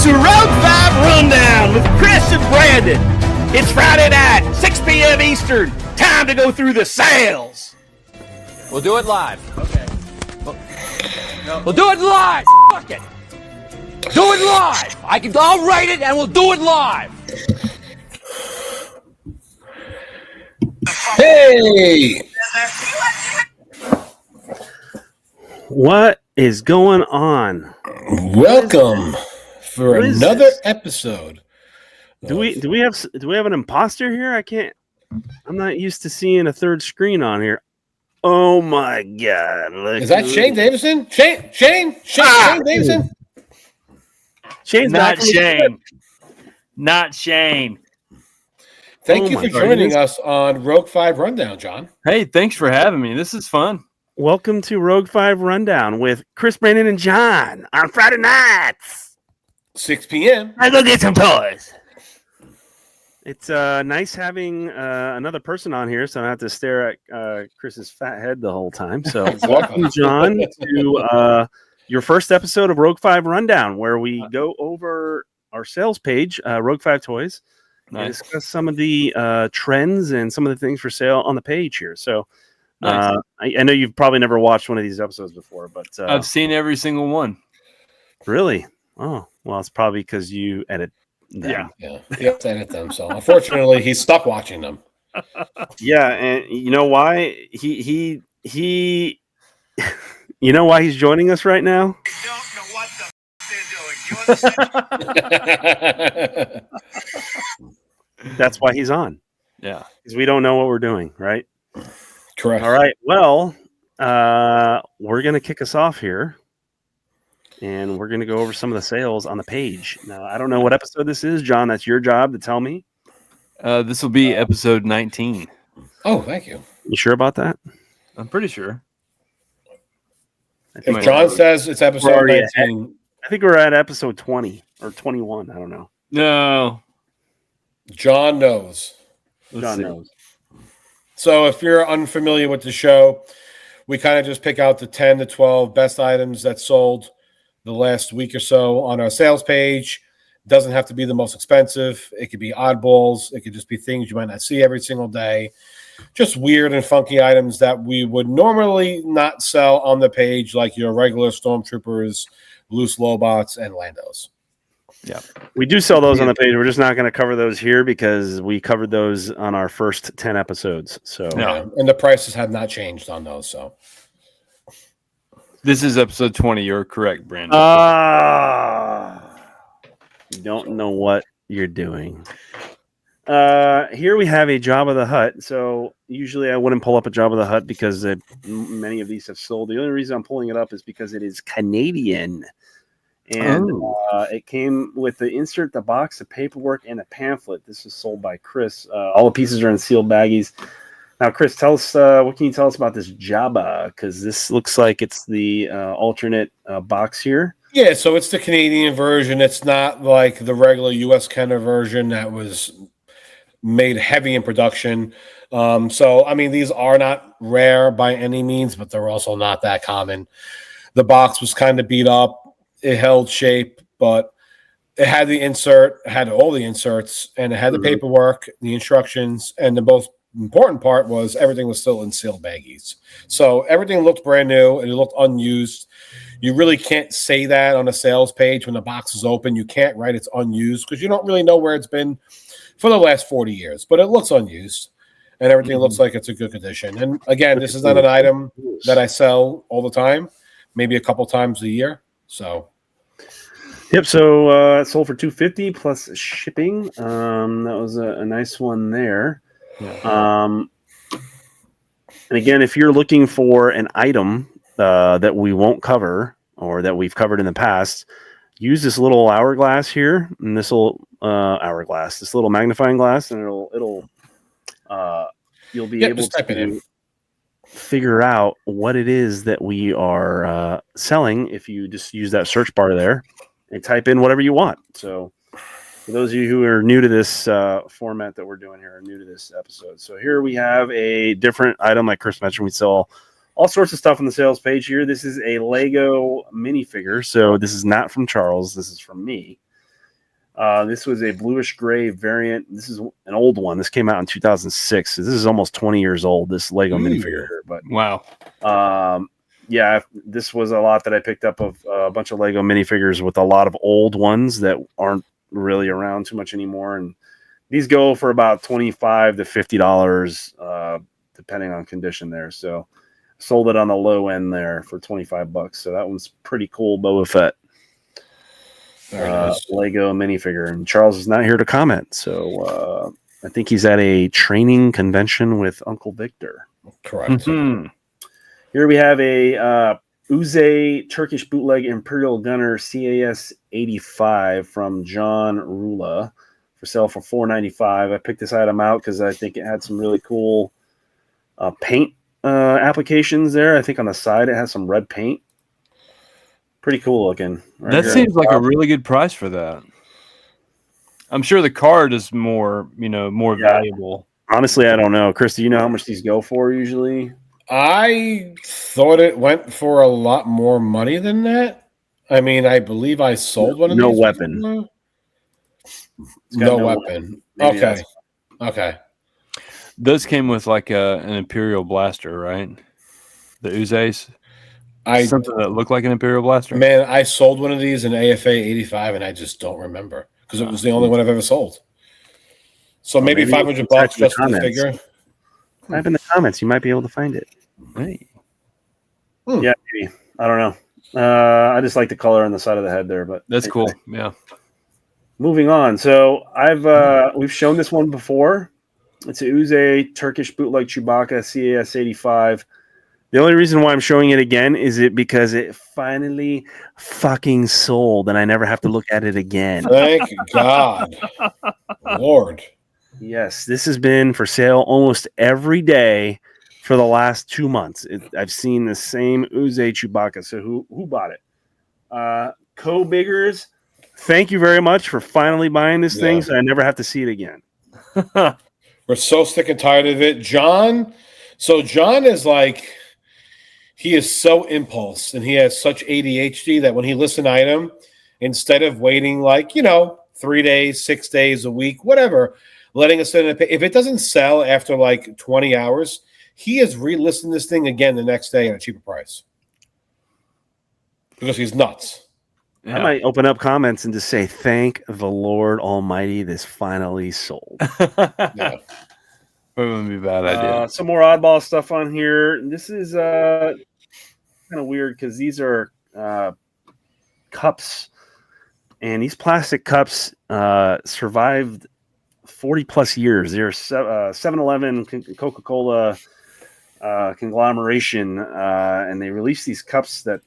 to Road 5 Rundown with Chris and Brandon. It's Friday night, 6 p.m. Eastern. Time to go through the sales. We'll do it live. Okay. We'll do it live. Fuck it. Do it live. I'll write it and we'll do it live. Hey! What is going on? Welcome for another episode. Do we have an imposter here? I'm not used to seeing a third screen on here. Oh my god. Is that Shane Davison? Shane Davison? Shane's Not Shane. Not Shane. Thank you for joining us on Rogue 5 Rundown, John. Hey, thanks for having me. This is fun. Welcome to Rogue 5 Rundown with Chris, Brandon, and John on Friday nights. 6 p.m. I go get some toys. It's nice having another person on here, so I don't have to stare at Chris's fat head the whole time. So welcome, John, to your first episode of Rogue 5 Rundown, where we go over our sales page, Rogue 5 Toys, and discuss some of the trends and some of the things for sale on the page here. So I know you've probably never watched one of these episodes before, but I've seen every single one. Really? Oh, well, it's probably because you edit them. Yeah. He has to edit them. So unfortunately, he's stuck watching them. Yeah, and you know why he you know why he's joining us right now? I don't know what the they're doing. That's why he's on. Yeah, because we don't know what we're doing, right? Correct. All right. Well, we're gonna kick us off here, and we're gonna go over some of the sales on the page. Now, I don't know what episode this is, John. That's your job to tell me. this will be episode 19. Oh, thank you. You sure about that? I'm pretty sure. If John says it's episode 19, I think we're at episode 20 or 21. I don't know. No. John knows. John knows. So if you're unfamiliar with the show, we kind of just pick out the 10 to 12 best items that sold the last week or so on our sales page. Doesn't have to be the most expensive. It could be oddballs. It could just be things you might not see every single day. Just weird and funky items that we would normally not sell on the page, like your regular Stormtroopers, loose Lobots, and Landos. Yeah, we do sell those on the page. We're just not going to cover those here because we covered those on our first 10 episodes. So, yeah. And the prices have not changed on those. So, this is episode 20. You're correct, Brandon. You don't know what you're doing. Here we have a Jabba the Hutt. So usually I wouldn't pull up a Jabba the Hutt because many of these have sold. The only reason I'm pulling it up is because it is Canadian. And it came with the insert, the box, the paperwork, and a pamphlet. This is sold by Chris. All the pieces are in sealed baggies. Now, Chris, tell us what can you tell us about this Jabba? Because this looks like it's the alternate box here. Yeah, so it's the Canadian version. It's not like the regular U.S. Kenner version that was made heavy in production. So, I mean, these are not rare by any means, but they're also not that common. The box was kind of beat up. It held shape, but it had the insert, it had all the inserts, and it had the paperwork, the instructions, and the most important part was everything was still in sealed baggies. So everything looked brand new, and it looked unused. You really can't say that on a sales page when the box is open. You can't write it's unused because you don't really know where it's been for the last 40 years, but it looks unused, and everything looks like it's a good condition. And again, this is not an item that I sell all the time, maybe a couple times a year. So, yep. So it sold for $250 plus shipping. That was a nice one there. Yeah. And again, if you're looking for an item that we won't cover or that we've covered in the past, use this little hourglass here, and this little this little magnifying glass, and it'll you'll be able to figure out what it is that we are selling if you just use that search bar there and type in whatever you want. So for those of you who are new to this format that we're doing here, or new to this episode. So here we have a different item, like Chris mentioned. We sell all sorts of stuff on the sales page here. This is a Lego minifigure. So this is not from Charles. This is from me. This was a bluish gray variant. This is an old one. This came out in 2006. So this is almost 20 years old, this Lego minifigure here. But Wow. yeah, this was a lot that I picked up of a bunch of Lego minifigures with a lot of old ones that aren't really around too much anymore. And these go for about $25 to $50, depending on condition there. So sold it on the low end there for $25. So that one's pretty cool, Boba Fett. Nice. Lego minifigure, and Charles is not here to comment, so I think he's at a training convention with Uncle Victor. Correct. Hmm. Here we have a Uze Turkish bootleg Imperial Gunner CAS 85 from John Rula for sale for $4.95. I picked this item out because I think it had some really cool paint applications there. I think on the side it has some red paint. Pretty cool looking. Right That here. seems like a really good price for that. I'm sure the card is more valuable. Honestly, I don't know. Chris, do you know how much these go for usually? I thought it went for a lot more money than that. I mean, I believe I sold one of No these. weapon. No no weapon. Maybe Okay. that's- Okay. Those came with like an Imperial blaster, right? The Uzes. Something that looked like an Imperial blaster. Man, I sold one of these in AFA 85, and I just don't remember because it was the only one I've ever sold. So maybe maybe $500 you can type in the just for the comments. figure. Type in the comments. You might be able to find it. Hey. Yeah, maybe. I don't know. I just like the color on the side of the head there, but That's cool. Yeah. Moving on. So we've shown this one before. It's a Uze Turkish bootleg Chewbacca CAS 85. The only reason why I'm showing it again is because it finally fucking sold, and I never have to look at it again. Thank God. Lord. Yes, this has been for sale almost every day for the last 2 months. I've seen the same Uze Chewbacca. So who bought it? Co-Biggers, thank you very much for finally buying this thing so I never have to see it again. We're so sick and tired of it. John is like, he is so impulse and he has such ADHD that when he lists an item, instead of waiting 3 days, 6 days, a week, whatever, letting us in if it doesn't sell after 20 hours, he is relisting this thing again the next day at a cheaper price because he's nuts. I might open up comments and just say, thank the Lord Almighty, this finally sold. Yeah. It wouldn't be a bad idea. Some more oddball stuff on here. This is kind of weird because these are cups, and these plastic cups survived 40 plus years. They're 7-Eleven, Coca-Cola conglomeration, and they released these cups that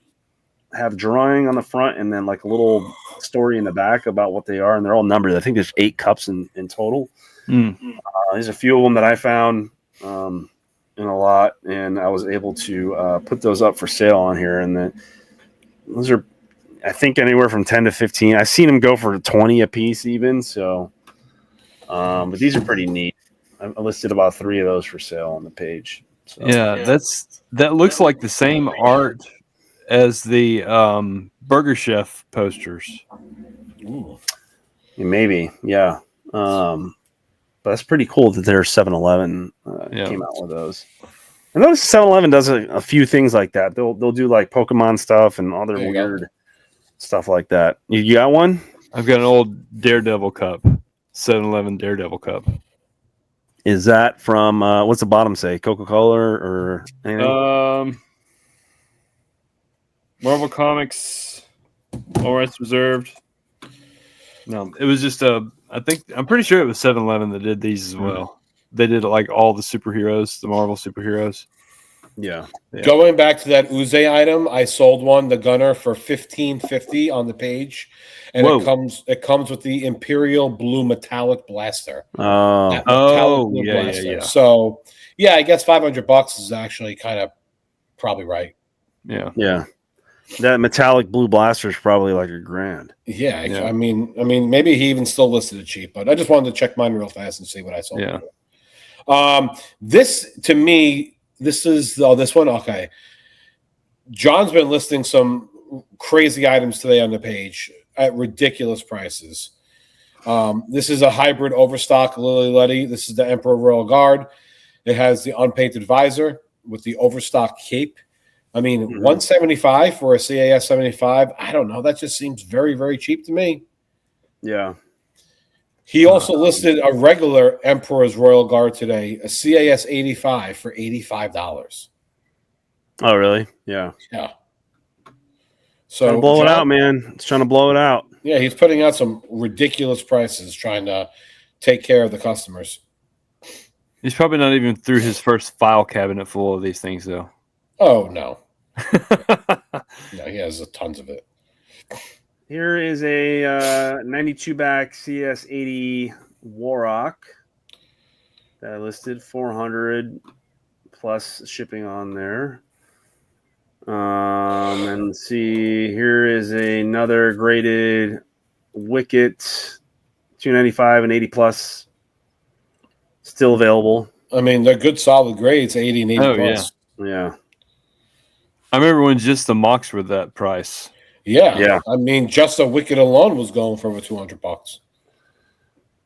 have drawing on the front and then a little story in the back about what they are, and they're all numbered. I think there's 8 cups in total. There's a few of them that I found in a lot, and I was able to put those up for sale on here. And those are, I think, anywhere from 10 to 15. I've seen them go for 20 a piece even. So, but these are pretty neat. I listed about 3 of those for sale on the page. So. Yeah, that looks like the same art as the Burger Chef posters. Ooh. Maybe, yeah. But that's pretty cool that their 7-Eleven came out with those. And notice 7-Eleven does a few things like that. They'll do Pokemon stuff and other weird stuff like that. You got one? I've got an old Daredevil cup, 7-Eleven Daredevil cup. Is that from what's the bottom say? Coca-Cola or anything? Marvel Comics, all rights reserved. No, it was just I'm pretty sure it was 7-Eleven that did these as well. They did all the superheroes, the Marvel superheroes. Yeah. Going back to that Uze item, I sold one, the Gunner, for $15.50 on the page, and it comes with the Imperial Blue Metallic Blaster. Yeah. So I guess $500 is actually kind of probably right. Yeah. That metallic blue blaster is probably $1,000. Yeah. I mean, maybe he even still listed it cheap, but I just wanted to check mine real fast and see what I sold. Yeah. This to me, this one. Okay. John's been listing some crazy items today on the page at ridiculous prices. This is a hybrid overstock Lily Letty. This is the Emperor Royal Guard. It has the unpainted visor with the overstock cape. I mean, 175 for a CAS 75. I don't know. That just seems very, very cheap to me. Yeah. He also listed a regular Emperor's Royal Guard today, a CAS 85 for $85. Oh, really? Yeah. Yeah. So trying to blow it out, man. It's trying to blow it out. Yeah, he's putting out some ridiculous prices, trying to take care of the customers. He's probably not even through his first file cabinet full of these things, though. Oh, no. No, he has tons of it. Here is a 92 back CS 80 Warrock that I listed 400 plus shipping on there. And let's see, here is another graded Wicket 295 and 80 plus still available. I mean, they're good solid grades, 80 and 80 plus. Yeah. I remember when just the mocks were that price. Yeah. I mean, just a Wicket alone was going for over $200.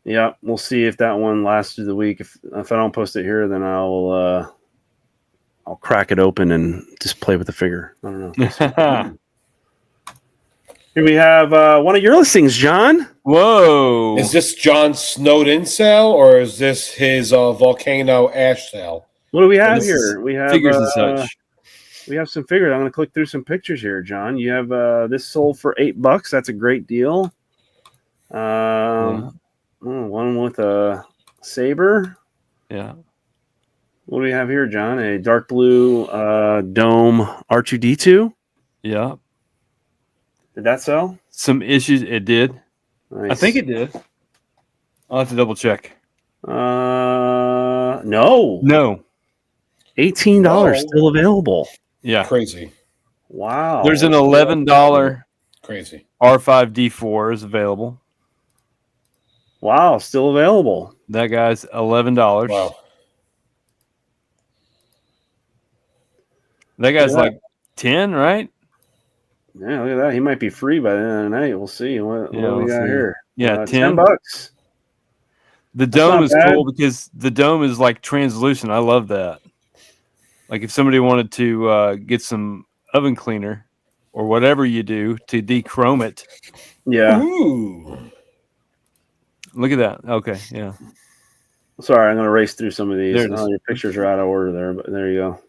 Yeah, we'll see if that one lasts through the week. If I don't post it here, then I'll crack it open and just play with the figure. I don't know. Here we have one of your listings, John. Whoa! Is this John's snowed-in sale, or is this his volcano ash sale? What do we have here? We have figures and such. We have some figures. I'm going to click through some pictures here, John. You have this sold for $8. That's a great deal. One with a saber. Yeah. What do we have here, John? A dark blue dome R2D2. Yeah. Did that sell? Some issues. It did. Nice. I think it did. I'll have to double check. No. No. $18 still available. Yeah. Crazy. Wow. There's an $11 Crazy. R5D4 is available. Wow, still available. That guy's $11. Wow. That guy's like 10, right? Yeah, look at that. He might be free by the end of the night. We'll see. What we got here? Yeah, 10 $10. bucks. The dome is bad. cool because the dome is like translucent. I love that. Like if somebody wanted to get some oven cleaner or whatever you do to dechrome it. Yeah. Ooh. Look at that. Okay, yeah. Sorry, I'm going to race through some of these. There it is. Your pictures are out of order there, but there you go.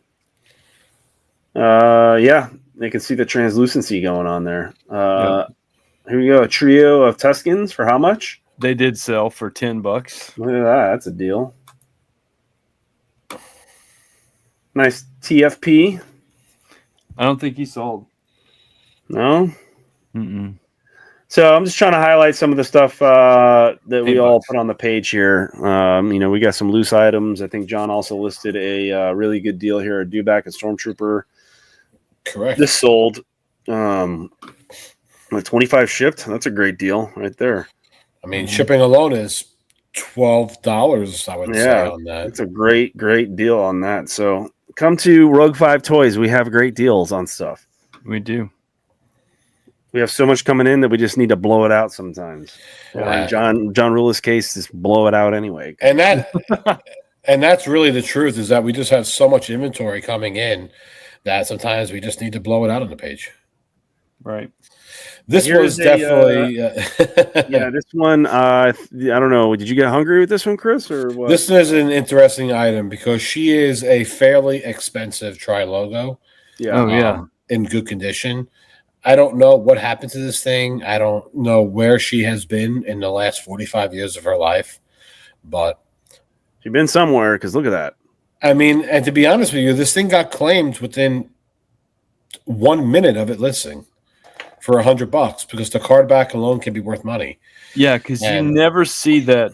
Yeah, you can see the translucency going on there. Here we go. A trio of Tuscans for how much? They did sell for $10. Look at that. That's a deal. Nice TFP. I don't think he sold. No? Mm-mm. So I'm just trying to highlight some of the stuff that we all $8. put on the page here. We got some loose items. I think John also listed a really good deal here, a Dewback and Stormtrooper. Correct. This sold 25 shipped. That's a great deal right there. I mean, shipping alone is $12, I would say, on that. It's a great deal on that. So come to Rogue 5 Toys. We have great deals on stuff. We do. We have so much coming in that we just need to blow it out sometimes. Or in John Rulis' case, just blow it out anyway. And that's really the truth, is that we just have so much inventory coming in that sometimes we just need to blow it out on the page. Right. This was definitely this one, I don't know. Did you get hungry with this one, Chris, or what? This is an interesting item because she is a fairly expensive tri-logo. Yeah. In good condition. I don't know what happened to this thing. I don't know where she has been in the last 45 years of her life, but she's been somewhere, because look at that. I mean, and to be honest with you, this thing got claimed within 1 minute of it listing for $100 because the card back alone can be worth money. Yeah, because you never see that.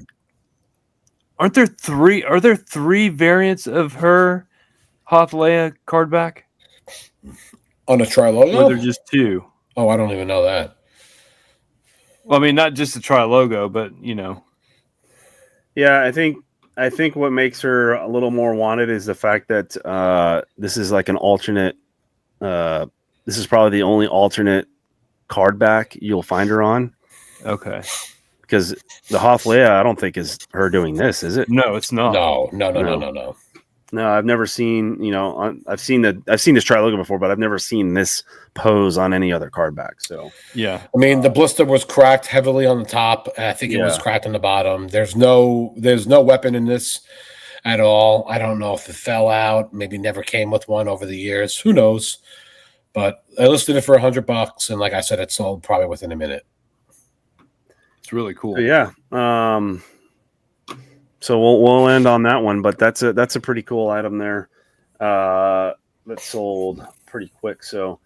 Are there three variants of her Hoth Leia card back? On a tri-logo? Or are there just two? Oh, I don't even know that. Well, I mean, not just the tri-logo, but, Yeah, I think what makes her a little more wanted is the fact that this is like an alternate. This is probably the only alternate card back you'll find her on. Okay. because the Hoth Leia, I don't think is her doing this, is it? No, it's not. No. No, I've never seen. I've seen this tri logo before, but I've never seen this pose on any other card back. So Yeah. I mean, the blister was cracked heavily on the top. And I think it was Yeah. cracked on the bottom. There's no weapon in this at all. I don't know if it fell out. Maybe never came with one over the years. Who knows? But I listed it for $100, and like I said, it sold probably within a minute. It's really cool. But yeah. So we'll end on that one, but that's a pretty cool item there. That sold pretty quick. So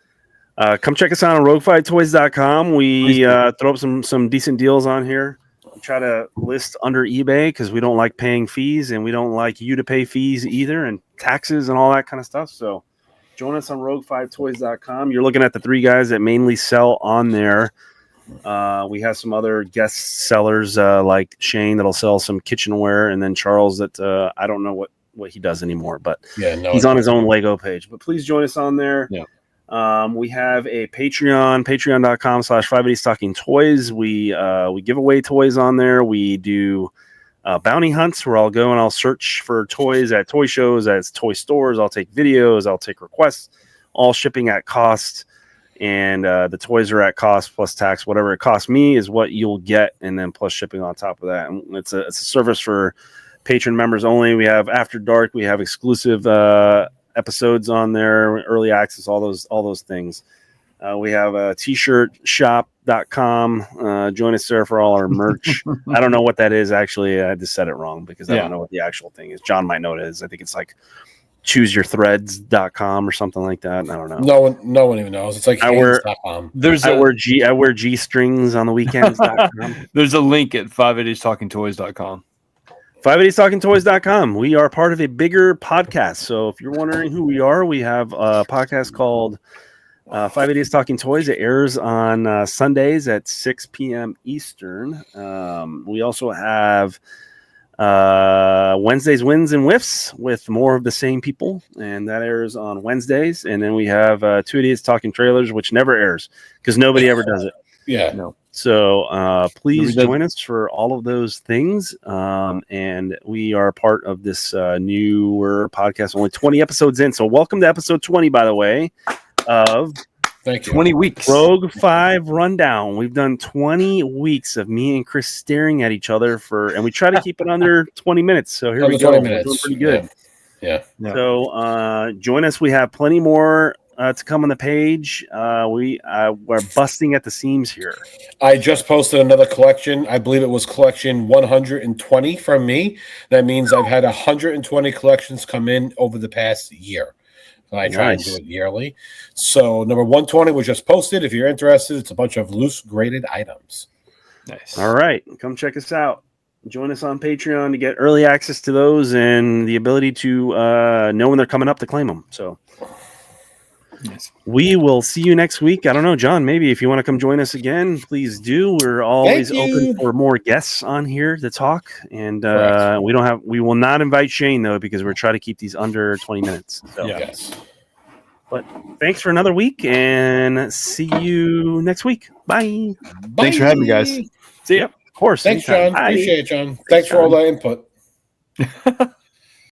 come check us out on roguefighttoys.com. We throw up some decent deals on here. We try to list under eBay because we don't like paying fees, and we don't like you to pay fees either, and taxes and all that kind of stuff. So join us on rogue5toys.com. You're looking at the three guys that mainly sell on there. We have some other guest sellers like Shane that'll sell some kitchenware, and then Charles that I don't know what he does anymore, but he's on his own Lego page. But please join us on there. Yeah. We have a patreon.com/580stockingtoys. We give away toys on there. We do bounty hunts where I'll go and I'll search for toys at toy shows, at toy stores. I'll take videos, I'll take requests, all shipping at cost. And the toys are at cost plus tax. Whatever it costs me is what you'll get, and then plus shipping on top of that. And it's a service for patron members only. We have After Dark. We have exclusive episodes on there, early access, all those things. We have a t-shirt shop.com. Join us there for all our merch. I don't know what that is, actually. I just said it wrong because I don't know what the actual thing is. John might know what it is. I think it's like chooseyourthreads.com or something like that. I don't know. No one even knows. It's like I wear G strings on the weekends.com. There's a link at 580stockingtoys.com. 580stockingtoys.com. We are part of a bigger podcast. So if you're wondering who we are, we have a podcast called 580 Talking Toys. It airs on Sundays at 6 p.m. Eastern. We also have Wednesdays Wins and Whiffs with more of the same people, and that airs on Wednesdays. And then we have 2 Idiots Talking Trailers, which never airs because nobody ever does it. Yeah. So please join us for all of those things. And we are part of this newer podcast, only 20 episodes in. So welcome to episode 20, by the way, of Thank you. 20 weeks. Rogue 5 Rundown. We've done 20 weeks of me and Chris staring at each other and we try to keep it under 20 minutes. So here we go. 20 minutes. We're doing pretty good. Yeah. So join us. We have plenty more to come on the page. We're busting at the seams here. I just posted another collection. I believe it was collection 120 from me. That means I've had 120 collections come in over the past year. I try and do it yearly. So number 120 was just posted. If you're interested, it's a bunch of loose graded items. Nice. All right. Come check us out. Join us on Patreon to get early access to those and the ability to know when they're coming up to claim them. So we will see you next week. I don't know, John, maybe if you want to come join us again, please do. We're always open for more guests on here to talk. And we will not invite Shane, though, because we're trying to keep these under 20 minutes. So. Yes. But thanks for another week, and see you next week. Bye. Thanks for having me, guys. See ya. Of course. Thanks, anytime. John. Appreciate it, John. Thanks for all the input.